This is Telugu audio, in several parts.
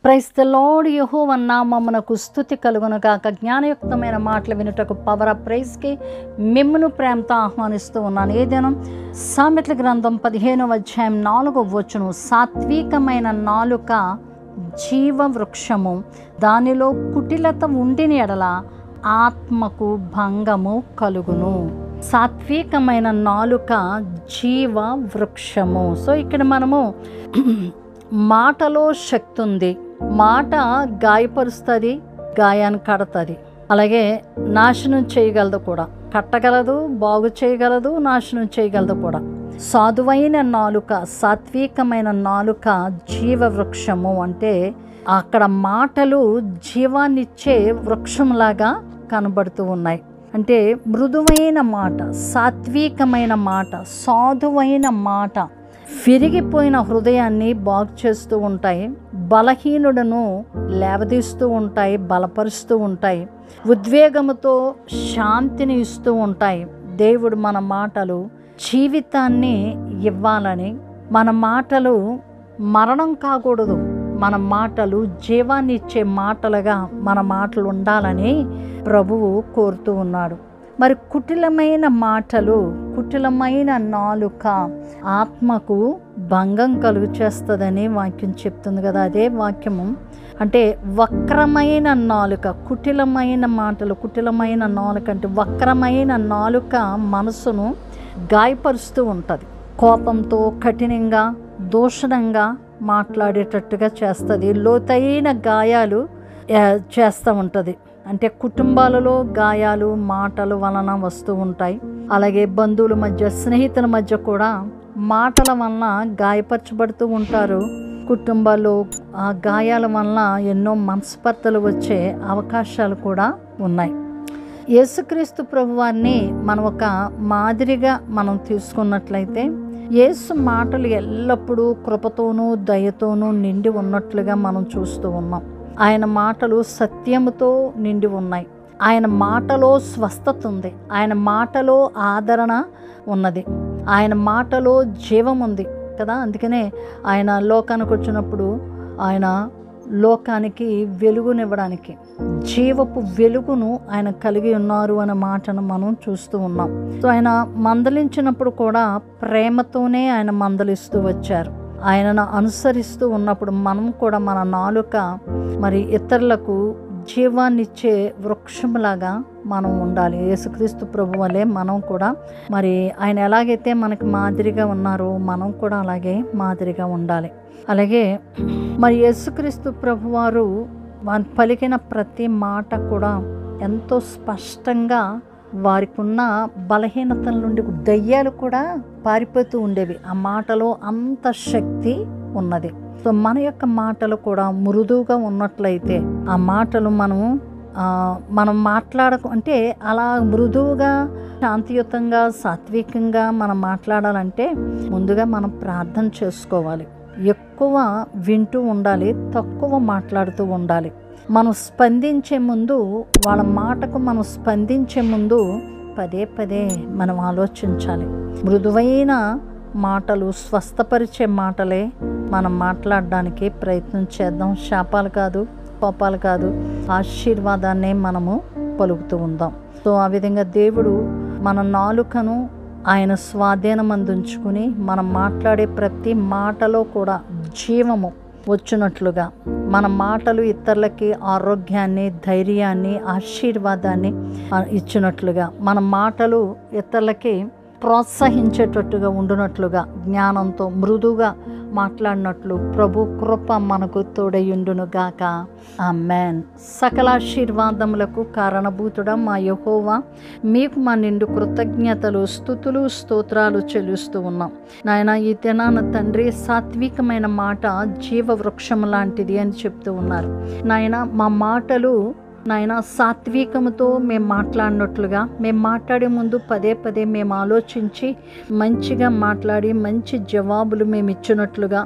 Praise the lord. యెహోవా నామమునకు స్తుతి కలుగును గాక. జ్ఞానయుక్తమైన మాటలు వినుటకు పవర్ ఆఫ్ ప్రైజ్కి మిమ్మును ప్రేమతో ఆహ్వానిస్తూ ఉన్నాను. ఏ దినం సామెతల గ్రంథం 15వ అధ్యాయం 4వ వచనం, సాత్వికమైన నాలుక జీవ వృక్షము, దానిలో కుటిలత ఉండిన ఎడల ఆత్మకు భంగము కలుగును. సాత్వికమైన నాలుక జీవ వృక్షము. సో ఇక్కడ మనము మాటలో శక్తి ఉంది. మాట గాయపరుస్తుంది, గాయాన్ని కడతుంది, అలాగే నాశనం చేయగలదు కూడా. కట్టగలదు, బాగు చేయగలదు, నాశనం చేయగలదు కూడా. సాధువైన నాలుక, సాత్వికమైన నాలుక జీవ వృక్షము అంటే అక్కడ మాటలు జీవాన్నిచ్చే వృక్షంలాగా కనబడుతూ ఉన్నాయి. అంటే మృదువైన మాట, సాత్వికమైన మాట, సాధువైన మాట విరిగిపోయిన హృదయాన్ని బాగు చేస్తూ ఉంటాయి, బలహీనులను లేవదీస్తూ ఉంటాయి, బలపరుస్తూ ఉంటాయి, ఉద్వేగముతో శాంతిని ఇస్తూ ఉంటాయి. దేవుడు మన మాటలు జీవితాన్ని ఇవ్వాలని, మన మాటలు మరణం కాకూడదు, మన మాటలు జీవాన్ని ఇచ్చే మాటలుగా మన మాటలు ఉండాలని ప్రభువు కోరుతూ ఉన్నాడు. మరి కుటిలమైన మాటలు, కుటిలమైన నాలుక ఆత్మకు భంగం కలుగు చేస్తుందని వాక్యం చెప్తుంది కదా. అదే వాక్యము అంటే వక్రమైన నాలుక, కుటిలమైన మాటలు, కుటిలమైన నాలుక అంటే వక్రమైన నాలుక మనసును గాయపరుస్తూ ఉంటుంది. కోపంతో కఠినంగా దూషణంగా మాట్లాడేటట్టుగా చేస్తుంది, లోతైన గాయాలు చేస్తూ ఉంటుంది. అంటే కుటుంబాలలో గాయాలు మాటల వలన వస్తూ ఉంటాయి. అలాగే బంధువుల మధ్య, స్నేహితుల మధ్య కూడా మాటల వలన గాయపరచబడుతూ ఉంటారు. కుటుంబాల్లో ఆ గాయాల వలన ఎన్నో మనస్పర్ధలు వచ్చే అవకాశాలు కూడా ఉన్నాయి. యేసుక్రీస్తు ప్రభువారిని మనం ఒక మాదిరిగా మనం తీసుకున్నట్లయితే, యేసు మాటలు ఎల్లప్పుడూ కృపతోనూ దయతోనూ నిండి ఉన్నట్లుగా మనం చూస్తూ ఉన్నాం. ఆయన మాటలు సత్యముతో నిండి ఉన్నాయి. ఆయన మాటలో స్వస్థత ఉంది, ఆయన మాటలో ఆదరణ ఉన్నది, ఆయన మాటలో జీవం ఉంది కదా. అందుకనే ఆయన లోకానికి వచ్చినప్పుడు ఆయన లోకానికి వెలుగునివ్వడానికి జీవపు వెలుగును ఆయన కలిగి ఉన్నారు అనే మాటను మనం చూస్తూ ఉన్నాం. సో ఆయన మందలించినప్పుడు కూడా ప్రేమతోనే ఆయన మందలిస్తూ వచ్చారు. ఆయనను అనుసరిస్తూ ఉన్నప్పుడు మనం కూడా మన నాలుక మరి ఇతరులకు జీవాన్నిచ్చే వృక్షంలాగా మనం ఉండాలి. యేసుక్రీస్తు ప్రభు వలె మనం కూడా మరి ఆయన ఎలాగైతే మనకి మాదిరిగా ఉన్నారో మనం కూడా అలాగే మాదిరిగా ఉండాలి. అలాగే మరి యేసుక్రీస్తు ప్రభువారు పలికిన ప్రతి మాట కూడా ఎంతో స్పష్టంగా వారికి ఉన్న బలహీనతల నుండి దయ్యాలు కూడా పారిపోతూ ఉండేవి. ఆ మాటలో అంత శక్తి ఉన్నది. సో మన యొక్క మాటలు కూడా మృదువుగా ఉన్నట్లయితే, ఆ మాటలు మనం అంటే అలా మృదువుగా, శాంతియుతంగా, సాత్వికంగా మనం మాట్లాడాలంటే ముందుగా మనం ప్రార్థన చేసుకోవాలి. ఎక్కువ వింటూ ఉండాలి, తక్కువ మాట్లాడుతూ ఉండాలి. మనం స్పందించే ముందు, వాళ్ళ మాటకు మనం స్పందించే ముందు పదే పదే మనం ఆలోచించాలి. మృదువైన మాటలు, స్వస్థపరిచే మాటలే మనం మాట్లాడడానికి ప్రయత్నం చేద్దాం. శాపాలు కాదు, కోపాలు కాదు, ఆశీర్వాదాన్నే మనము పలుకుతూ ఉందాం. సో ఆ విధంగా దేవుడు మన నాలుకను ఆయన స్వాధీనమందుంచుకుని మనం మాట్లాడే ప్రతి మాటలో కూడా జీవము వచ్చినట్లుగా, మన మాటలు ఇతరులకి ఆరోగ్యాన్ని, ధైర్యాన్ని, ఆశీర్వాదాన్ని ఇచ్చినట్లుగా, మన మాటలు ఇతరులకి ప్రోత్సహించేటట్టుగా ఉండునట్లుగా, జ్ఞానంతో మృదువుగా మాట్లాడినట్లు ప్రభు కృప మనకు తోడయుండును గాక. ఆమేన్. సకలాశీర్వాదములకు కారణభూతుడా మా యెహోవా, మీకు మా నిండు కృతజ్ఞతలు, స్తుతులు, స్తోత్రాలు చెల్లిస్తూ ఉన్నాం నాయన. ఈ దినాన తండ్రి, సాత్వికమైన మాట జీవ వృక్షం లాంటిది అని చెప్తూ ఉన్నారు నాయన. మా మాటలు నాయన సాత్వికముతో మేము మాట్లాడినట్లుగా, మేము మాట్లాడే ముందు పదే పదే మేము ఆలోచించి మంచిగా మాట్లాడి మంచి జవాబులు మేము ఇచ్చినట్లుగా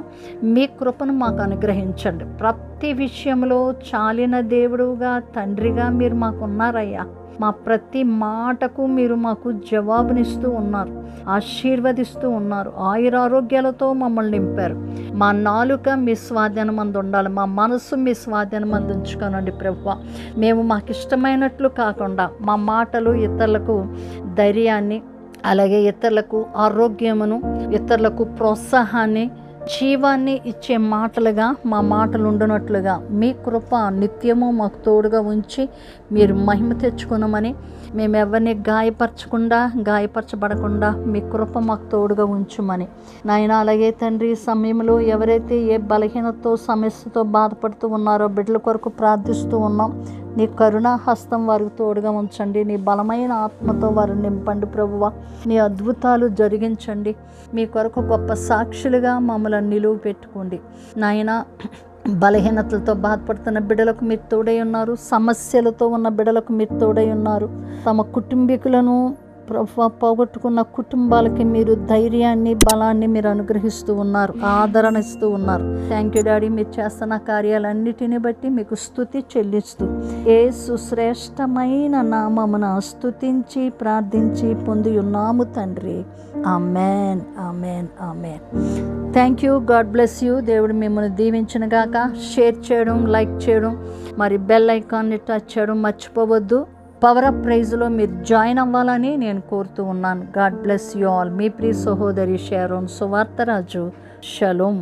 మీ కృపను మాకు అనుగ్రహించండి. ప్రతి విషయంలో చాలిన దేవుడుగా, తండ్రిగా మీరు మాకున్నారయ్యా. మా ప్రతి మాటకు మీరు మాకు జవాబునిస్తూ ఉన్నారు, ఆశీర్వదిస్తూ ఉన్నారు. ఆయురారోగ్యాలతో మమ్మల్ని నింపారు. మా నాలుక మీ స్వాధీనం అందు ఉండాలి, మా మనసు మీ స్వాధీనం అందు ఉంచుకోనండి ప్రభువా. మేము మాకు ఇష్టమైనట్లు కాకుండా మా మాటలు ఇతరులకు ధైర్యాన్ని, అలాగే ఇతరులకు ఆరోగ్యమును, ఇతరులకు ప్రోత్సాహాన్ని, జీవాన్ని ఇచ్చే మాటలుగా మా మాటలు ఉండునట్లుగా మీ కృప నిత్యము మాకు తోడుగా ఉంచి మీరు మహిమ తెచ్చుకున్నామని, మేము ఎవరిని గాయపరచబడకుండా మీ కృప మాకు తోడుగా ఉంచుమని నాయన. అలాగే తండ్రి, సమయంలో ఎవరైతే ఏ బలహీనతతో సమస్యతో బాధపడుతూ ఉన్నారో బిడ్డల కొరకు ప్రార్థిస్తూ ఉన్నాం. నీ కరుణా హస్తం వారికి తోడుగా ఉంచండి. నీ బలమైన ఆత్మతో వారిని నింపండి ప్రభువా. నీ అద్భుతాలు జరిగించండి. మీ కొరకు గొప్ప సాక్షులుగా మమ్మల్ని నిలువ పెట్టుకోండి నాయన. బలహీనతలతో బాధపడుతున్న బిడ్డలకు మీరు తోడై ఉన్నారు. సమస్యలతో ఉన్న బిడ్డలకు మీరు తోడై ఉన్నారు. తమ కుటుంబీకులను పోగొట్టుకున్న కుటుంబాలకి మీరు ధైర్యాన్ని, బలాన్ని మీరు అనుగ్రహిస్తూ ఉన్నారు, ఆదరణ ఇస్తూ ఉన్నారు. Thank you daddy. మీరు చేస్తున్న కార్యాలన్నిటిని బట్టి మీకు స్తుతి చెల్లిస్తూ యేసు శ్రేష్టమైన నామమున స్తుతించి ప్రార్థించి పొంది ఉన్నాము తండ్రి. Amen, amen, amen. Thank you. God bless you. దేవుడు మిమ్మల్ని దీవించిన గాక. షేర్ చేయడం, లైక్ చేయడం, మరి బెల్ ఐకాన్ని టచ్ చేయడం మర్చిపోవద్దు. పవర్ ఆఫ్ ప్రైజ్లో మీరు జాయిన్ అవ్వాలని నేను కోరుతూ ఉన్నాను. God bless you all. మీ ప్రియ సహోదరి షారోన్ సువార్తరాజు. షలోమ్.